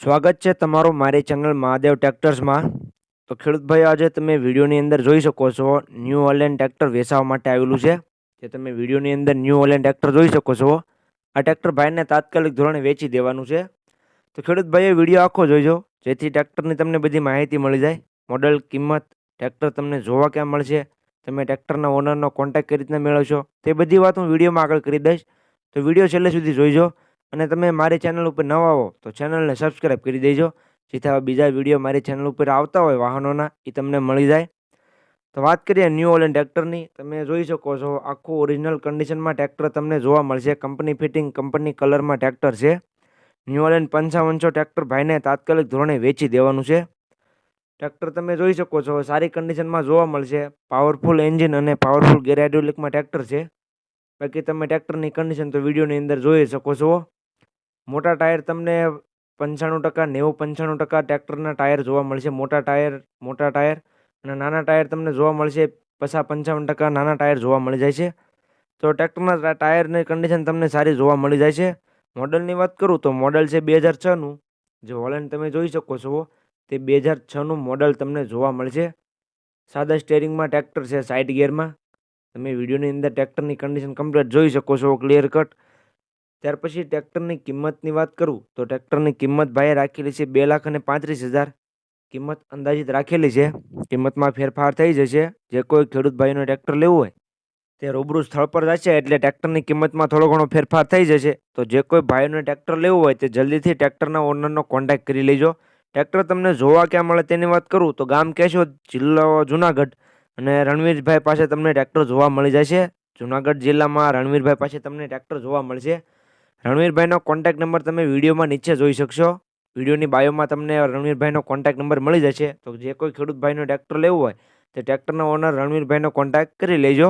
સ્વાગત છે તમારું મારી ચેનલ મહાદેવ ટ્રેક્ટર્સમાં। તો ખેડૂત ભાઈ, આજે તમે વિડીયોની અંદર જોઈ શકો છો ન્યૂ હોલેન્ડ ટ્રેક્ટર વેચાવા માટે આવેલું છે। જે તમે વિડીયોની અંદર ન્યૂ હોલેન્ડ ટ્રેક્ટર જોઈ શકો છો। આ ટ્રેક્ટર ભાઈને તાત્કાલિક ધોરણે વેચી દેવાનું છે। તો ખેડૂત ભાઈએ વિડીયો આખો જોઈજો, જેથી ટ્રેક્ટરની તમને બધી માહિતી મળી જાય। મોડલ, કિંમત, ટ્રેક્ટર તમને જોવા ક્યાં મળશે, તમે ટ્રેક્ટરના ઓનરનો કોન્ટેક્ટ કઈ રીતના મેળવશો, તે બધી વાત હું વિડીયોમાં આગળ કરી દઈશ। તો વિડીયો છેલ્લે સુધી જોઈજો। અને તમે મારી ચેનલ ઉપર નવા હો તો ચેનલને સબસ્ક્રાઈબ કરી દેજો, જેથી આવા બીજા વિડીયો મારી ચેનલ ઉપર આવતા હોય વાહનોના, એ તમને મળી જાય। તો વાત કરીએ ન્યૂ હોલેન્ડ ટ્રેક્ટરની। તમે જોઈ શકો છો આખું ઓરિજિનલ કન્ડિશનમાં ટ્રેક્ટર તમને જોવા મળશે। કંપની ફિટિંગ, કંપની કલરમાં ટ્રેક્ટર છે। ન્યૂ હોલેન્ડ 5500 ટ્રેક્ટર ભાઈને તાત્કાલિક ધોરણે વેચી દેવાનું છે। ટ્રેક્ટર તમે જોઈ શકો છો સારી કન્ડિશનમાં જોવા મળશે। પાવરફુલ એન્જિન અને પાવરફુલ ગેર હાઇડ્રોલિકમાં ટ્રેક્ટર છે। બાકી તમે ટ્રેક્ટરની કન્ડિશન તો વિડીયોની અંદર જોઈ શકો છો। મોટા ટાયર તમને 95%, 90-95% ટ્રેક્ટરના ટાયર જોવા મળશે। મોટા ટાયર અને નાના ટાયર તમને જોવા મળશે 55% નાના ટાયર જોવા મળી જાય છે। તો ટ્રેક્ટરના ટાયરની કન્ડિશન તમને સારી જોવા મળી જાય છે। મોડલની વાત કરું તો મોડલ છે 2006નું। જે હોલેન્ડ તમે જોઈ શકો છો તે 2006નું મોડલ તમને જોવા મળશે। સાદા સ્ટેરિંગમાં ટ્રેક્ટર છે, સાઇડ ગિયરમાં। તમે વિડીયોની અંદર ટ્રેક્ટરની કન્ડિશન કમ્પ્લીટ જોઈ શકો છો, ક્લિયર કટ। ત્યાર પછી ટ્રેક્ટરની કિંમતની વાત કરું તો ટ્રેક્ટરની કિંમત ભાઈએ રાખેલી છે 2,35,000। કિંમત અંદાજિત રાખેલી છે। કિંમતમાં ફેરફાર થઈ જશે। જે કોઈ ખેડૂત ભાઈનો ટ્રેક્ટર લેવું હોય તે રૂબરૂ સ્થળ પર જશે એટલે ટ્રેક્ટરની કિંમતમાં થોડો ઘણો ફેરફાર થઈ જશે। તો જે કોઈ ભાઈઓને ટ્રેક્ટર લેવું હોય તે જલ્દીથી ટ્રેક્ટરના ઓનરનો કોન્ટેક્ટ કરી લેજો। ટ્રેક્ટર તમને જોવા ક્યાં મળે તેની વાત કરું તો ગામ કેશોદ, જિલ્લો જુનાગઢ, અને રણવીરભાઈ પાસે તમને ટ્રેક્ટર જોવા મળી જશે। જુનાગઢ જિલ્લામાં રણવીરભાઈ પાસે તમને ટ્રેક્ટર જોવા મળશે। રણવીરભાઈનો કોન્ટેક્ટ નંબર તમે વિડીયોમાં નીચે જોઈ શકશો। વિડીયોની બાયોમાં તમને રણવીરભાઈનો કોન્ટેક્ટ નંબર મળી જશે। તો જે કોઈ ખેડૂત ભાઈનો ટ્રેક્ટર લેવું હોય તે ટ્રેક્ટરના ઓનર રણવીરભાઈનો કોન્ટેક્ટ કરી લેજો।